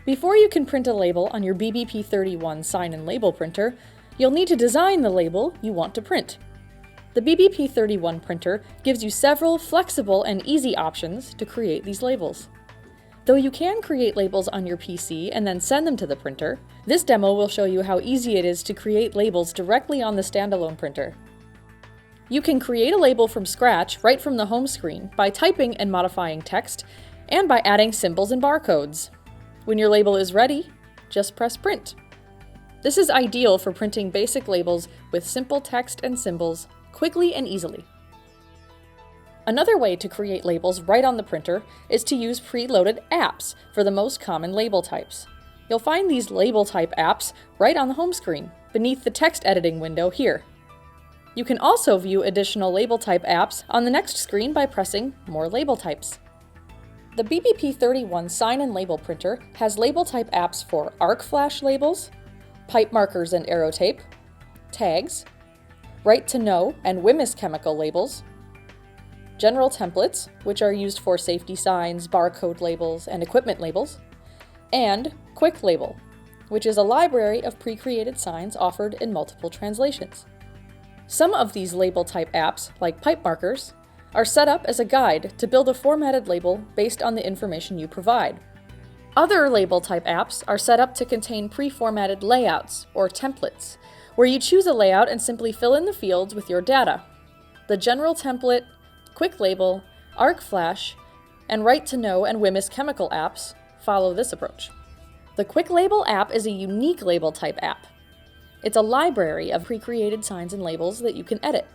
Before you can print a label on your BBP31 sign and label printer, you'll need to design the label you want to print. The BBP31 printer gives you several flexible and easy options to create these labels. Though you can create labels on your PC and then send them to the printer, this demo will show you how easy it is to create labels directly on the standalone printer. You can create a label from scratch right from the home screen by typing and modifying text and by adding symbols and barcodes. When your label is ready, just press print. This is ideal for printing basic labels with simple text and symbols quickly and easily. Another way to create labels right on the printer is to use preloaded apps for the most common label types. You'll find these label type apps right on the home screen, beneath the text editing window here. You can also view additional label type apps on the next screen by pressing More Label Types. The BBP31 sign and label printer has label type apps for arc flash labels, pipe markers and arrow tape, tags, right to know and Wemyss chemical labels, general templates, which are used for safety signs, barcode labels, and equipment labels, and Quick Label, which is a library of pre-created signs offered in multiple translations. Some of these label type apps, like pipe markers, are set up as a guide to build a formatted label based on the information you provide. Other label type apps are set up to contain pre-formatted layouts, or templates, where you choose a layout and simply fill in the fields with your data. The general template, Quick Label, Arc Flash, and Right to Know and Wemyss chemical apps follow this approach. The Quick Label app is a unique label type app. It's a library of pre-created signs and labels that you can edit.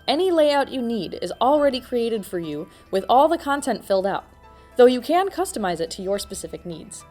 Any layout you need is already created for you with all the content filled out, though you can customize it to your specific needs.